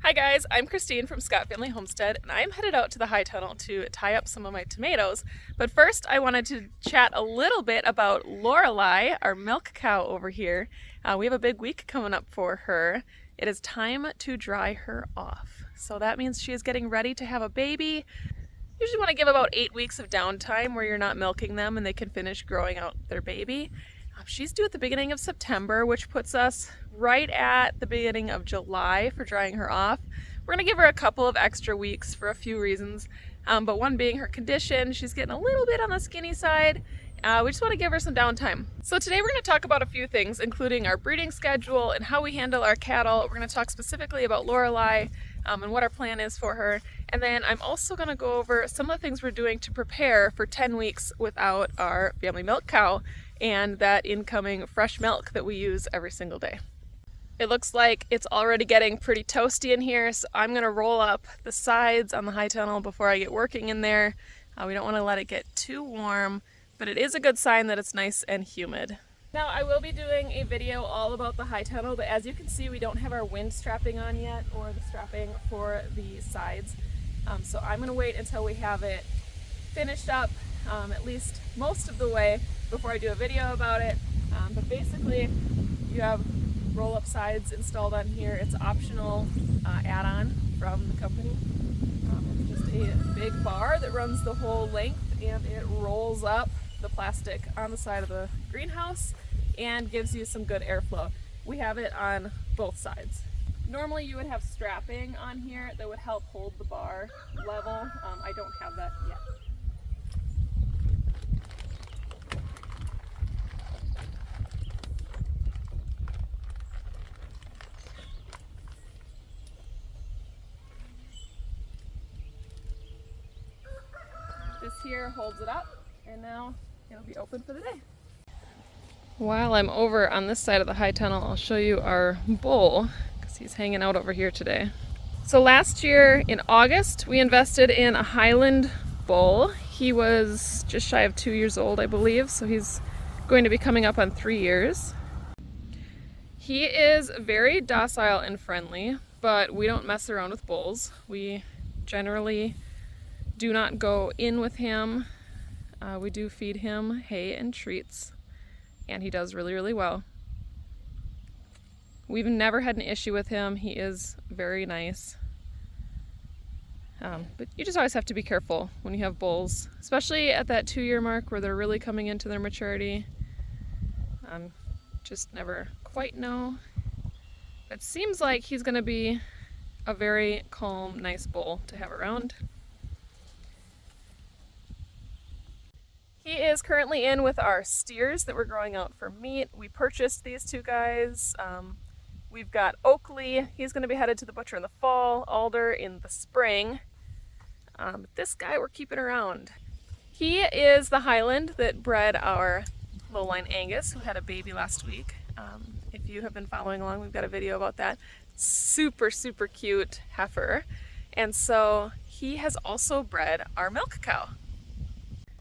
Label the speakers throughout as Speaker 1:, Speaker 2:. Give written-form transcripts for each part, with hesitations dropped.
Speaker 1: Hi guys, I'm Christine from Scott Family Homestead, and I'm headed out to the high tunnel to tie up some of my tomatoes. But first I wanted to chat a little bit about Lorelei, our milk cow over here. We have a big week coming up for her. It is time to dry her off. So that means she is getting ready to have a baby. Usually want to give about 8 weeks of downtime where you're not milking them and they can finish growing out their baby. She's due at the beginning of September, which puts us right at the beginning of July for drying her off. We're going to give her a couple of extra weeks for a few reasons, but one being her condition. She's getting a little bit on the skinny side. We just want to give her some downtime. So today we're going to talk about a few things, including our breeding schedule and how we handle our cattle. We're going to talk specifically about Lorelei and what our plan is for her. And then I'm also going to go over some of the things we're doing to prepare for 10 weeks without our family milk cow and that incoming fresh milk that we use every single day. It looks like it's already getting pretty toasty in here, so I'm going to roll up the sides on the high tunnel before I get working in there. We don't want to let it get too warm, but it is a good sign that it's nice and humid. Now I will be doing a video all about the high tunnel, but as you can see we don't have our wind strapping on yet or the strapping for the sides. So I'm going to wait until we have it finished up, at least most of the way, before I do a video about it. But basically you have roll-up sides installed on here. It's optional add-on from the company. It's just a big bar that runs the whole length and it rolls up the plastic on the side of the greenhouse and gives you some good airflow. We have it on both sides. Normally you would have strapping on here that would help hold the bar level. I don't have that yet. This here holds it up, and now it'll be open for the day. While I'm over on this side of the high tunnel, I'll show you our bull, because he's hanging out over here today. So last year in August, we invested in a Highland bull. He was just shy of 2 years old, I believe, so he's going to be coming up on 3 years. He is very docile and friendly, but we don't mess around with bulls. We generally do not go in with him. We do feed him hay and treats, and he does really, really well. We've never had an issue with him. He is very nice. But you just always have to be careful when you have bulls, especially at that 2-year mark where they're really coming into their maturity. Just never quite know. It seems like he's going to be a very calm, nice bull to have around. He is currently in with our steers that we're growing out for meat. We purchased these two guys. We've got Oakley. He's going to be headed to the butcher in the fall, Alder in the spring. This guy we're keeping around. He is the Highland that bred our lowline Angus, who had a baby last week. If you have been following along, we've got a video about that. Super, super cute heifer. And so he has also bred our milk cow.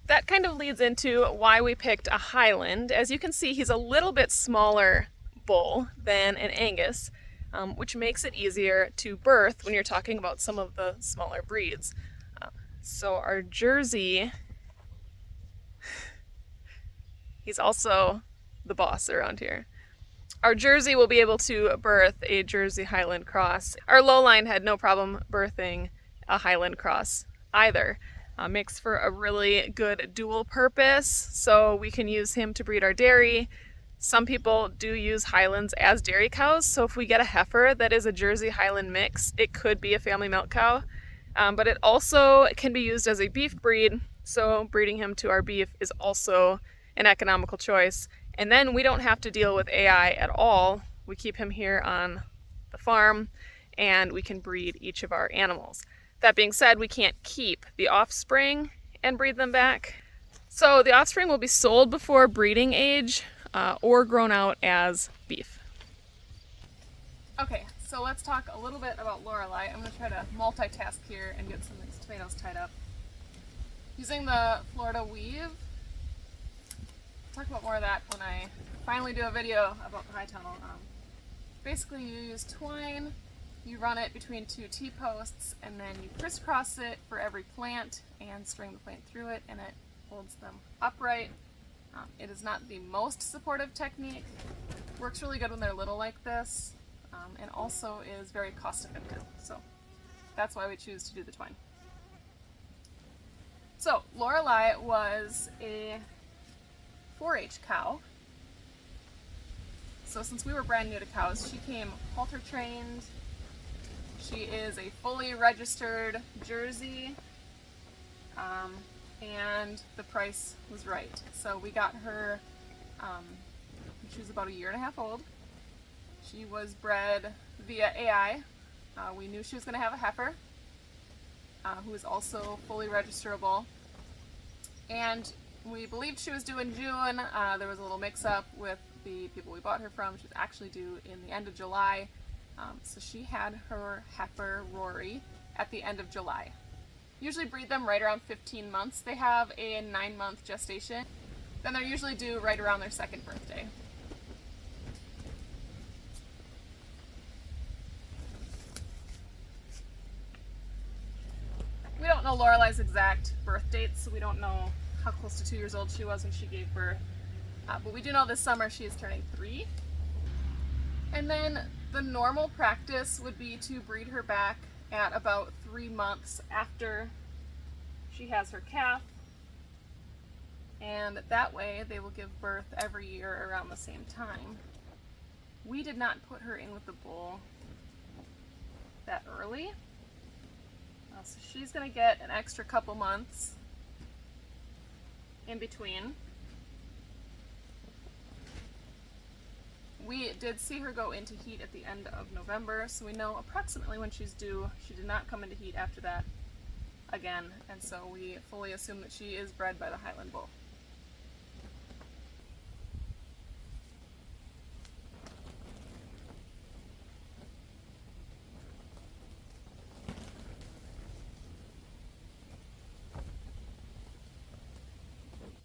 Speaker 1: That kind of leads into why we picked a Highland. As you can see, he's a little bit smaller bull than an Angus, which makes it easier to birth when you're talking about some of the smaller breeds. So our Jersey, he's also the boss around here. Our Jersey will be able to birth a Jersey Highland cross. Our lowline had no problem birthing a Highland cross either. Makes for a really good dual purpose, so we can use him to breed our dairy. Some people do use Highlands as dairy cows, so if we get a heifer that is a Jersey Highland mix, it could be a family milk cow. But it also can be used as a beef breed, so breeding him to our beef is also an economical choice. And then we don't have to deal with AI at all. We keep him here on the farm, and we can breed each of our animals. That being said, we can't keep the offspring and breed them back. So the offspring will be sold before breeding age or grown out as beef. Okay, so let's talk a little bit about Lorelei. I'm going to try to multitask here and get some of these tomatoes tied up. Using the Florida weave. I'll talk about more of that when I finally do a video about the high tunnel. Basically you use twine You run it between two T-posts and then you crisscross it for every plant and string the plant through it, and it holds them upright. It is not the most supportive technique. Works really good when they're little like this, and also is very cost effective. So that's why we choose to do the twine. So Lorelei was a 4-H cow. So since we were brand new to cows, she came halter trained. She is a fully registered Jersey, and the price was right. So we got her, she was about 1.5 years old. She was bred via AI. We knew she was going to have a heifer, who is also fully registerable. And we believed she was due in June. There was a little mix-up with the people we bought her from. She was actually due in the end of July. So she had her heifer, Rory, at the end of July. Usually breed them right around 15 months. They have a 9-month gestation. Then they're usually due right around their 2nd birthday. We don't know Lorelei's exact birth dates, so we don't know how close to 2 years old she was when she gave birth. But we do know this summer she is turning 3. And then the normal practice would be to breed her back at about 3 months after she has her calf, and that way they will give birth every year around the same time. We did not put her in with the bull that early, so she's going to get an extra couple months in between. We did see her go into heat at the end of November, so we know approximately when she's due. She did not come into heat after that again, and so we fully assume that she is bred by the Highland Bull.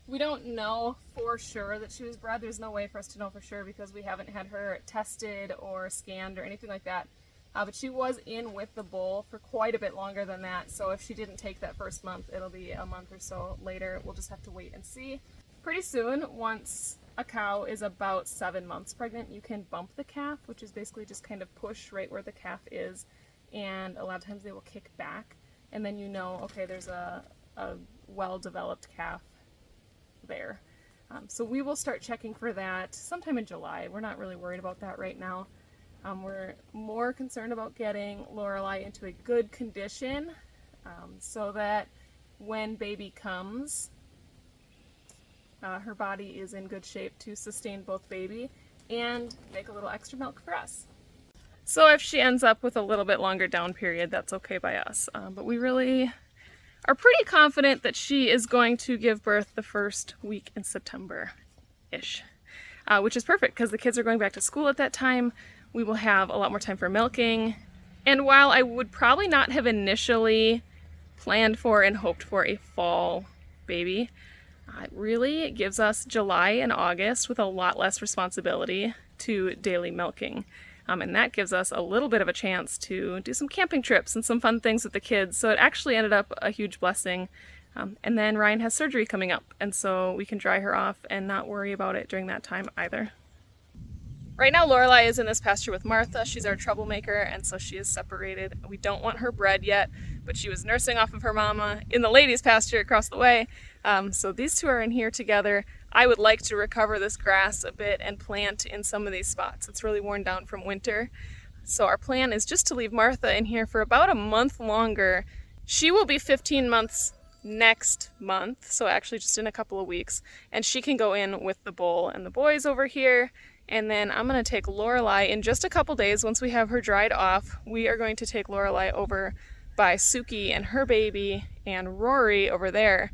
Speaker 1: We don't know for sure that she was bred. There's no way for us to know for sure because we haven't had her tested or scanned or anything like that. But she was in with the bull for quite a bit longer than that. So if she didn't take that first month, it'll be a month or so later. We'll just have to wait and see. Pretty soon, once a cow is about 7 months pregnant, you can bump the calf, which is basically just kind of push right where the calf is. And a lot of times they will kick back. And then you know, okay, there's a well-developed calf there. So we will start checking for that sometime in July. We're not really worried about that right now. We're more concerned about getting Lorelei into a good condition so that when baby comes, her body is in good shape to sustain both baby and make a little extra milk for us. So if she ends up with a little bit longer down period, that's okay by us. But we really are pretty confident that she is going to give birth the first week in September-ish, which is perfect because the kids are going back to school at that time. We will have a lot more time for milking. And while I would probably not have initially planned for and hoped for a fall baby, it really gives us July and August with a lot less responsibility to daily milking. And that gives us a little bit of a chance to do some camping trips and some fun things with the kids. So it actually ended up a huge blessing. And then Ryan has surgery coming up, and so we can dry her off and not worry about it during that time either. Right now Lorelei is in this pasture with Martha. She's our troublemaker, and so she is separated. We don't want her bred yet, but she was nursing off of her mama in the ladies' pasture across the way. So these two are in here together. I would like to recover this grass a bit and plant in some of these spots. It's really worn down from winter. So our plan is just to leave Martha in here for about a month longer. She will be 15 months next month, so actually just in a couple of weeks, and she can go in with the bull and the boys over here. And then I'm going to take Lorelei in just a couple days. Once we have her dried off, we are going to take Lorelei over by Suki and her baby and Rory over there.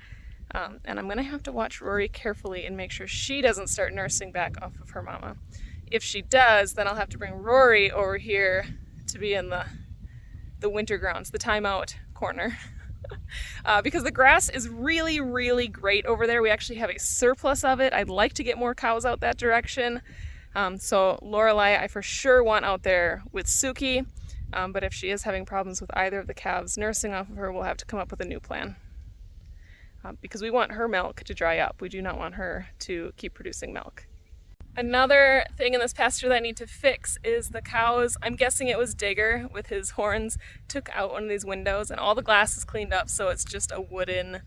Speaker 1: And I'm going to have to watch Rory carefully and make sure she doesn't start nursing back off of her mama. If she does, then I'll have to bring Rory over here to be in the winter grounds, the timeout corner. Because the grass is really, really great over there. We actually have a surplus of it. I'd like to get more cows out that direction. So Lorelei, I for sure want out there with Suki. But if she is having problems with either of the calves nursing off of her, we'll have to come up with a new plan. Because we want her milk to dry up. We do not want her to keep producing milk. Another thing in this pasture that I need to fix is the cows. I'm guessing it was Digger with his horns took out one of these windows and all the glass is cleaned up, so it's just a wooden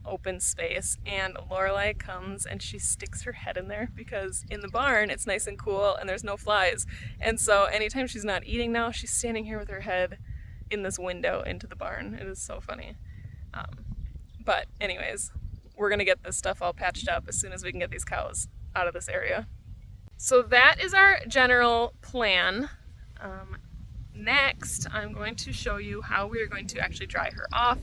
Speaker 1: open space. And Lorelai comes and she sticks her head in there because in the barn it's nice and cool and there's no flies. And so anytime she's not eating now, she's standing here with her head in this window into the barn. It is so funny. But anyways, we're gonna get this stuff all patched up as soon as we can get these cows out of this area. So that is our general plan. Next, I'm going to show you how we are going to actually dry her off.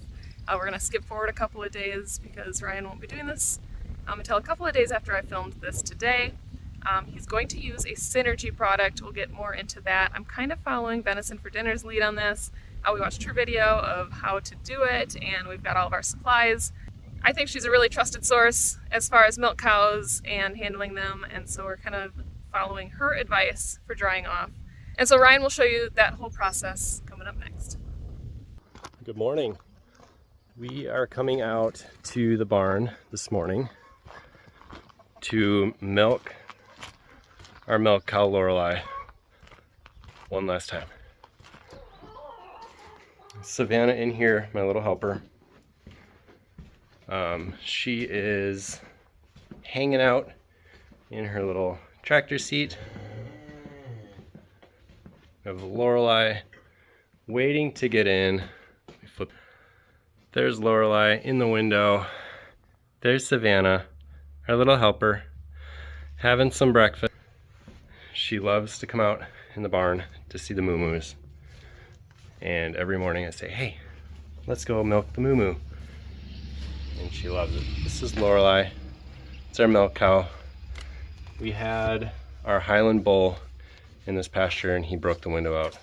Speaker 1: We're going to skip forward a couple of days because Ryan won't be doing this until a couple of days after I filmed this today. He's going to use a Synergy product. We'll get more into that. I'm kind of following Venison for Dinner's lead on this. We watched her video of how to do it, and we've got all of our supplies. I think she's a really trusted source as far as milk cows and handling them, and so we're kind of following her advice for drying off. And so Ryan will show you that whole process coming up next.
Speaker 2: Good morning. We are coming out to the barn this morning to milk our milk cow Lorelai one last time. Savannah in here, my little helper. She is hanging out in her little tractor seat. We have Lorelai waiting to get in. There's Lorelai in the window. There's Savannah, our little helper, having some breakfast. She loves to come out in the barn to see the moo-moos. And every morning I say, hey, let's go milk the moo-moo. And she loves it. This is Lorelai. It's our milk cow. We had our Highland bull in this pasture and he broke the window out.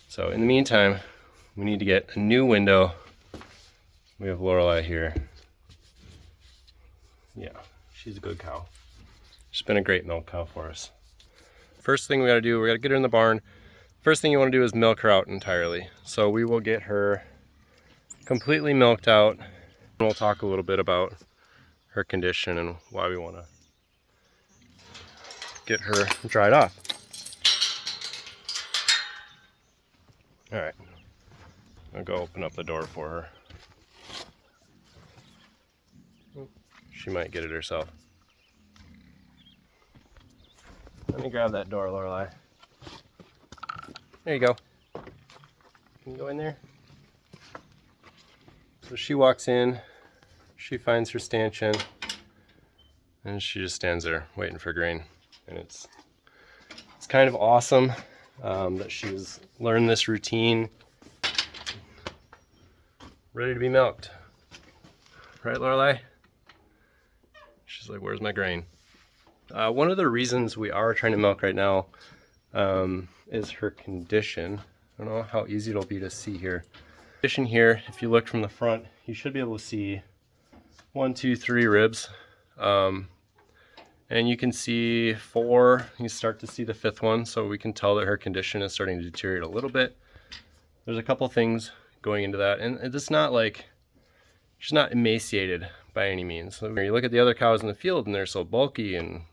Speaker 2: So in the meantime, we need to get a new window. We have Lorelai here. Yeah, she's a good cow. She's been a great milk cow for us. First thing we gotta do, we gotta get her in the barn. First thing you wanna do is milk her out entirely. So we will get her completely milked out. We'll talk a little bit about her condition and why we want to get her dried off. All right, I'll go open up the door for her. She might get it herself. Let me grab that door, Lorelai. There you go. Can you go in there? So she walks in, she finds her stanchion, and she just stands there waiting for grain. And it's kind of awesome that she's learned this routine, ready to be milked. Right, Lorelai? She's like, where's my grain? One of the reasons we are trying to milk right now is her condition. I don't know how easy it'll be to see here. Condition here, if you look from the front, you should be able to see 1, 2, 3 ribs. And you can see 4, you start to see the 5th one, so we can tell that her condition is starting to deteriorate a little bit. There's a couple things going into that, and it's not like, she's not emaciated by any means. So you look at the other cows in the field and they're so bulky and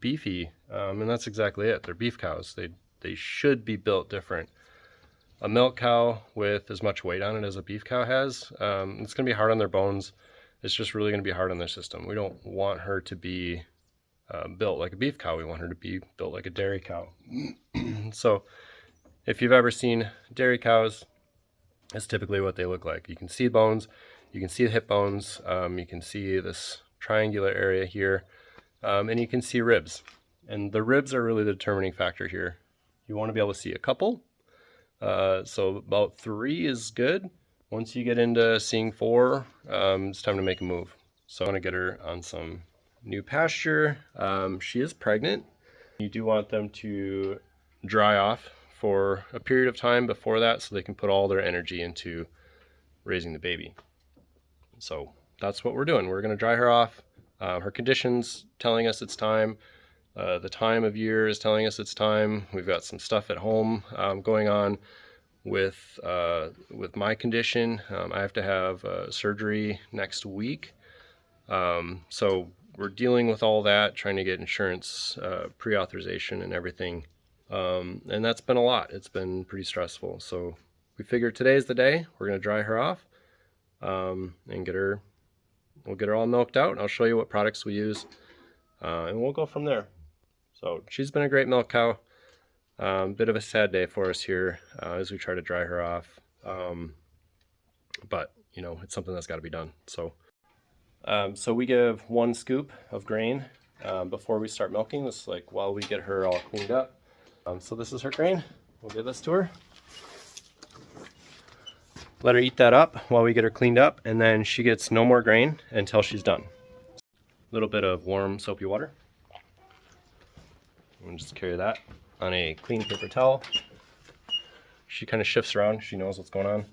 Speaker 2: beefy, and that's exactly it. They're beef cows. They should be built different. A milk cow with as much weight on it as a beef cow has, it's going to be hard on their bones. It's just really going to be hard on their system. We don't want her to be built like a beef cow. We want her to be built like a dairy cow. So if you've ever seen dairy cows, that's typically what they look like. You can see bones, you can see the hip bones, you can see this triangular area here, and you can see ribs. And the ribs are really the determining factor here. You want to be able to see a couple. So about 3 is good. Once you get into seeing 4, it's time to make a move. So I want to get her on some new pasture. She is pregnant. You do want them to dry off for a period of time before that so they can put all their energy into raising the baby. So that's what we're doing. We're going to dry her off. Her condition's telling us it's time. The time of year is telling us it's time. We've got some stuff at home going on with my condition. I have to have surgery next week. So we're dealing with all that, trying to get insurance pre-authorization and everything. And that's been a lot. It's been pretty stressful. So we figured today's the day. We're going to dry her off and we'll get her all milked out. I'll show you what products we use and we'll go from there. So she's been a great milk cow. Bit of a sad day for us here as we try to dry her off. But you know, it's something that's got to be done. So we give 1 scoop of grain before we start milking. This is like while we get her all cleaned up. So this is her grain. We'll give this to her. Let her eat that up while we get her cleaned up, and then she gets no more grain until she's done. A little bit of warm soapy water. And just carry that on a clean paper towel. She kind of shifts around. She knows what's going on.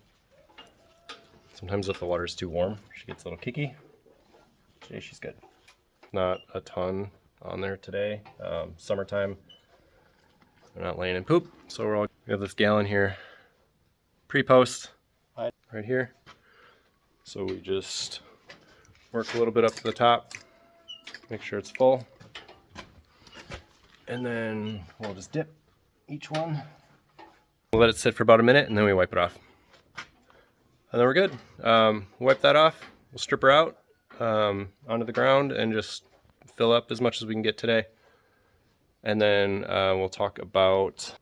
Speaker 2: Sometimes if the water is too warm, she gets a little kicky. Today she's good. Not a ton on there today. Summertime. They're not laying in poop. So we have this gallon here. Pre-post right here. So we just work a little bit up to the top. Make sure it's full. And then we'll just dip each one. We'll let it sit for about a minute and then we wipe it off. And then we're good. Wipe that off. We'll strip her out onto the ground and just fill up as much as we can get today. And then we'll talk about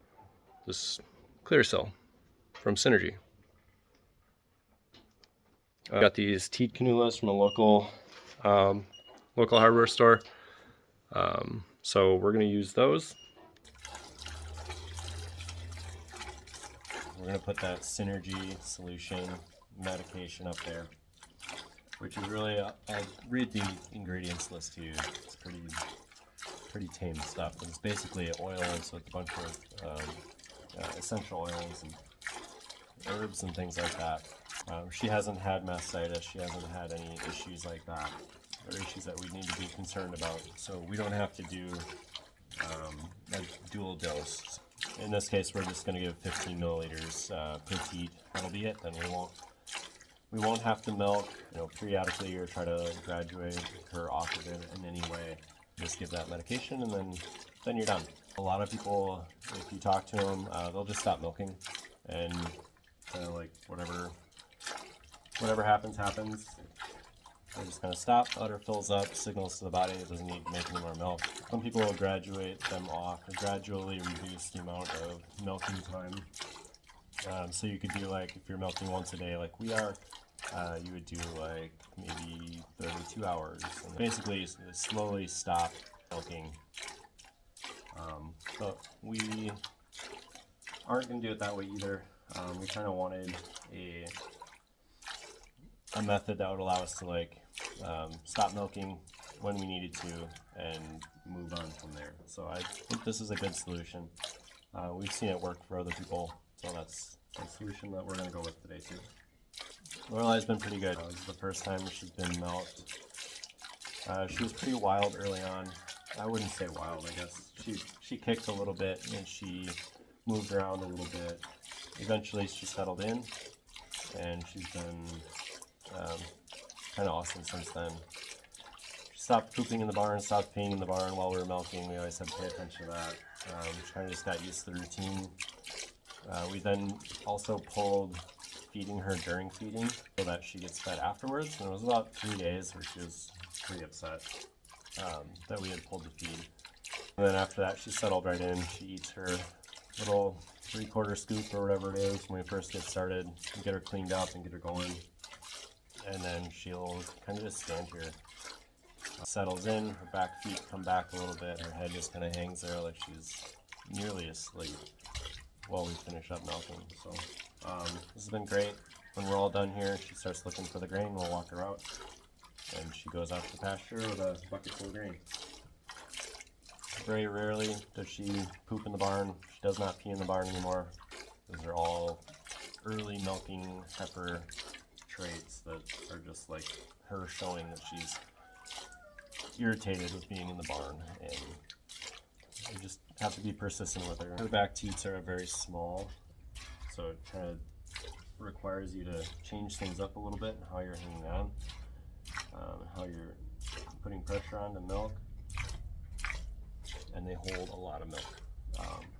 Speaker 2: this clear cell from Synergy. I got these teat cannulas from a local hardware store. So we're going to use those. We're going to put that Synergy solution medication up there, which is really, I'll read the ingredients list to you. It's pretty tame stuff. It's basically oils with a bunch of essential oils and herbs and things like that. She hasn't had mastitis. She hasn't had any issues like that, or issues that we need to be concerned about. So we don't have to do a dual dose. In this case, we're just going to give 15 milliliters per teat. That'll be it. Then we won't have to milk, periodically or try to graduate her off of it in any way. Just give that medication, and then you're done. A lot of people, if you talk to them, they'll just stop milking, and like whatever happens. They're just going to stop, udder fills up, signals to the body it doesn't need to make any more milk. Some people will graduate them off or gradually reduce the amount of milking time. So you could do, like, if you're milking once a day like we are, you would do like maybe 32 hours. And basically slowly stop milking. But we aren't going to do it that way either. We kind of wanted a method that would allow us to stop milking when we needed to and move on from there. So I think this is a good solution. We've seen it work for other people, so that's a solution that we're going to go with today too. Lorelai's been pretty good. This is the first time she's been milked. She was pretty wild early on. I wouldn't say wild, I guess. She kicked a little bit and she moved around a little bit. Eventually she settled in and she's been kind of awesome since then. She stopped pooping in the barn, stopped peeing in the barn while we were milking. We always had to pay attention to that. She kind of just got used to the routine. We then also pulled feeding her during feeding so that she gets fed afterwards. And it was about 3 days where she was pretty upset that we had pulled the feed. And then after that, she settled right in. She eats her little 3/4 scoop or whatever it is when we first get started, and get her cleaned up and get her going. And then she'll kind of just stand here, settles in, her back feet come back a little bit, her head just kind of hangs there like she's nearly asleep while we finish up milking. So this has been great. When we're all done here, she starts looking for the grain. We'll walk her out, and she goes out to the pasture with a bucket full of grain. Very rarely does she poop in the barn. She does not pee in the barn anymore. Those are all early milking heifer traits that are just like her showing that she's irritated with being in the barn and You just have to be persistent with her. Her back teats are very small, so it kind of requires you to change things up a little bit, how you're hanging on, how you're putting pressure on the milk, and they hold a lot of milk.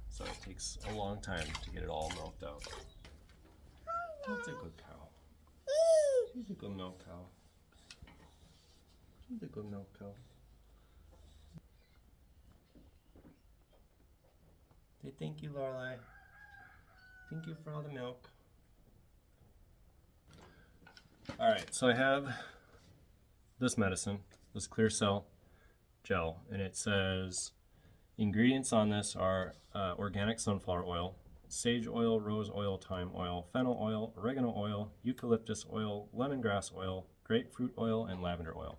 Speaker 2: So it takes a long time to get it all milked out. That's a good cow. She's a good milk cow. She's a good milk cow. Say thank you, Lorelai. Thank you for all the milk. Alright, so I have this medicine, this clear cell gel, and it says ingredients on this are organic sunflower oil, sage oil, rose oil, thyme oil, fennel oil, oregano oil, eucalyptus oil, lemongrass oil, grapefruit oil, and lavender oil.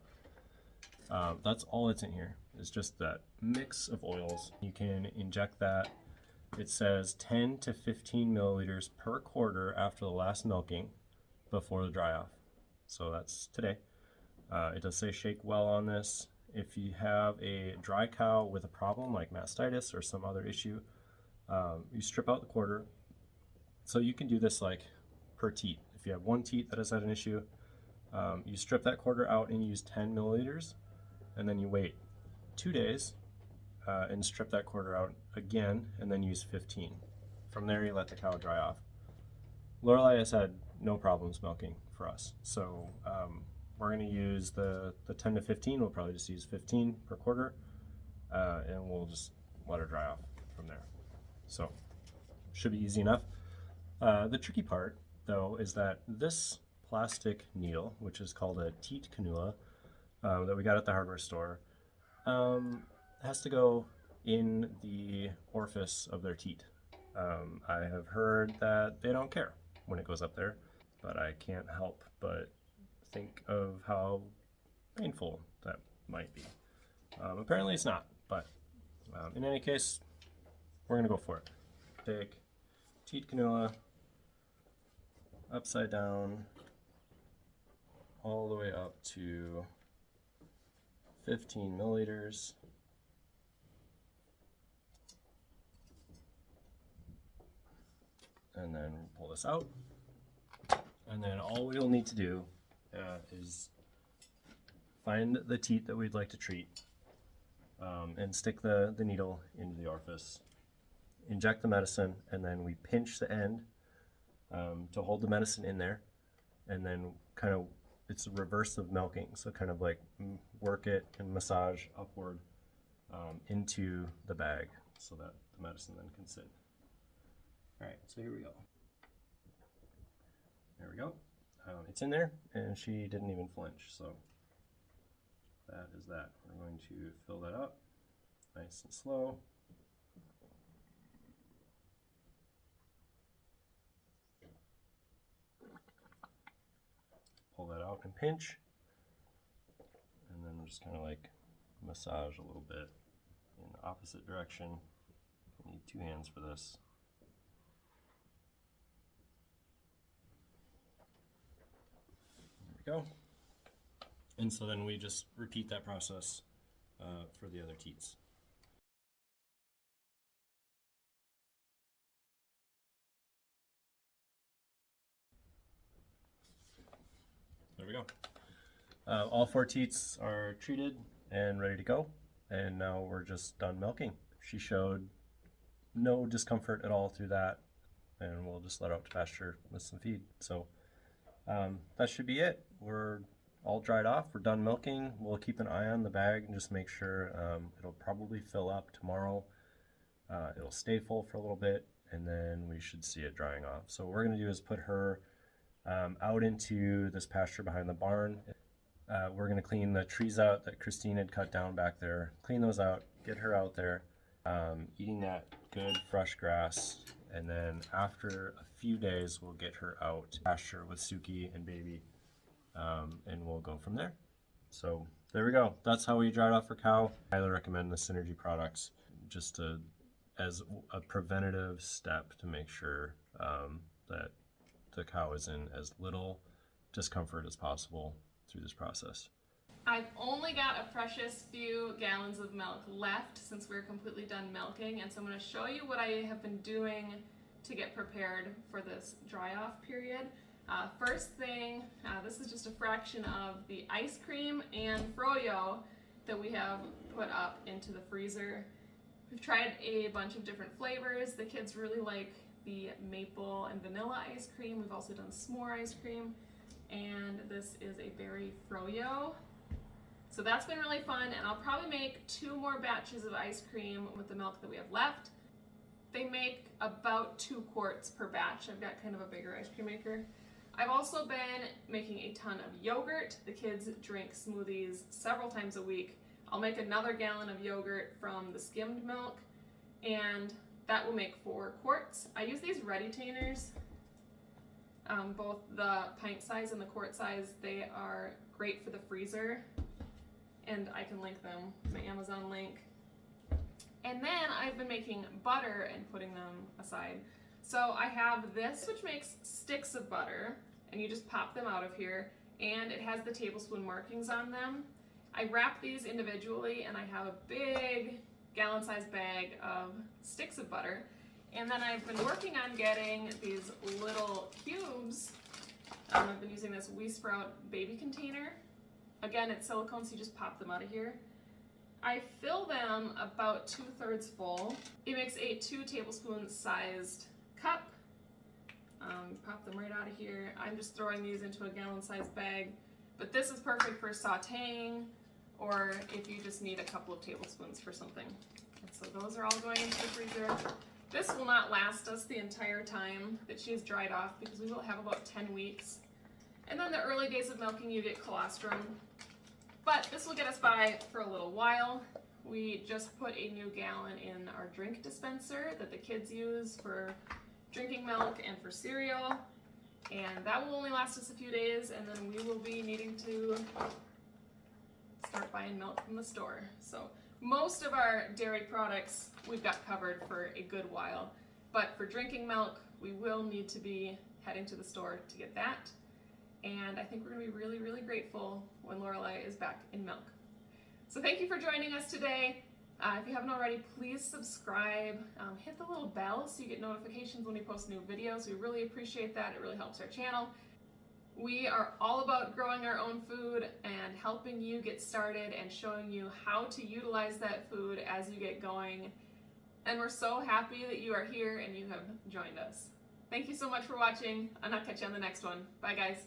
Speaker 2: That's all that's in here. It's just that mix of oils. You can inject that. It says 10 to 15 milliliters per quarter after the last milking before the dry off. So that's today. It does say shake well on this. If you have a dry cow with a problem like mastitis or some other issue, you strip out the quarter. So you can do this like per teat. If you have one teat that has had an issue, you strip that quarter out and use 10 milliliters, and then you wait 2 days and strip that quarter out again, and then use 15. From there, you let the cow dry off. Lorelai has had no problems milking for us, so we're going to use the 10 to 15. We'll probably just use 15 per quarter, and we'll just let her dry off from there. So should be easy enough. The tricky part, though, is that this plastic needle, which is called a teat cannula, that we got at the hardware store, has to go in the orifice of their teat. I have heard that they don't care when it goes up there, but I can't help but think of how painful that might be. Apparently it's not, but in any case, we're gonna go for it. Take teat cannula upside down all the way up to 15 milliliters. And then pull this out. And then all we'll need to do is find the teat that we'd like to treat, and stick the needle into the orifice, inject the medicine, and then we pinch the end to hold the medicine in there, and then kind of, it's a reverse of milking, so kind of like work it and massage upward into the bag so that the medicine then can sit. All right, so here we go. There we go. It's in there, and she didn't even flinch, so that is that. We're going to fill that up nice and slow. Pull that out and pinch, and then we're just kind of like massage a little bit in the opposite direction. You need 2 hands for this. There we go. And so then we just repeat that process for the other teats. There we go. All 4 teats are treated and ready to go, and now we're just done milking. She showed no discomfort at all through that, and we'll just let her out to pasture with some feed. So that should be it. We're all dried off. We're done milking. We'll keep an eye on the bag and just make sure it'll probably fill up tomorrow. It'll stay full for a little bit, and then we should see it drying off. So what we're going to do is put her out into this pasture behind the barn. We're going to clean the trees out that Christine had cut down back there, clean those out, get her out there, eating that good fresh grass, and then after a few days we'll get her out to pasture with Suki and baby, and we'll go from there. So there we go. That's how we dried off her cow. I highly recommend the Synergy products just as a preventative step to make sure that the cow is in as little discomfort as possible through this process.
Speaker 1: I've only got a precious few gallons of milk left since we're completely done milking, and so I'm going to show you what I have been doing to get prepared for this dry off period. First thing, this is just a fraction of the ice cream and froyo that we have put up into the freezer. We've tried a bunch of different flavors. The kids really like the maple and vanilla ice cream. We've also done s'more ice cream, and this is a berry froyo. So that's been really fun, and I'll probably make 2 more batches of ice cream with the milk that we have left. They make about 2 quarts per batch. I've got kind of a bigger ice cream maker. I've also been making a ton of yogurt. The kids drink smoothies several times a week. I'll make another gallon of yogurt from the skimmed milk, and that will make 4 quarts. I use these Reditainers, both the pint size and the quart size. They are great for the freezer, and I can link them, my Amazon link. And then I've been making butter and putting them aside. So I have this, which makes sticks of butter, and you just pop them out of here, and it has the tablespoon markings on them. I wrap these individually, and I have a big gallon-sized bag of sticks of butter. And then I've been working on getting these little cubes. I've been using this We Sprout baby container. Again, it's silicone, so you just pop them out of here. I fill them about 2/3 full. It makes a 2 tablespoon sized cup. Pop them right out of here. I'm just throwing these into a gallon-sized bag, but this is perfect for sauteing, or if you just need a couple of tablespoons for something. And so those are all going into the freezer. This will not last us the entire time that she's dried off, because we will have about 10 weeks. And then the early days of milking, you get colostrum. But this will get us by for a little while. We just put a new gallon in our drink dispenser that the kids use for drinking milk and for cereal. And that will only last us a few days, and then we will be needing to start buying milk from the store. So most of our dairy products we've got covered for a good while. But for drinking milk, we will need to be heading to the store to get that. And I think we're going to be really, really grateful when Lorelai is back in milk. So thank you for joining us today. If you haven't already, please subscribe. Hit the little bell so you get notifications when we post new videos. We really appreciate that. It really helps our channel. We are all about growing our own food and helping you get started and showing you how to utilize that food as you get going. And we're so happy that you are here and you have joined us. Thank you so much for watching, and I'll catch you on the next one. Bye, guys.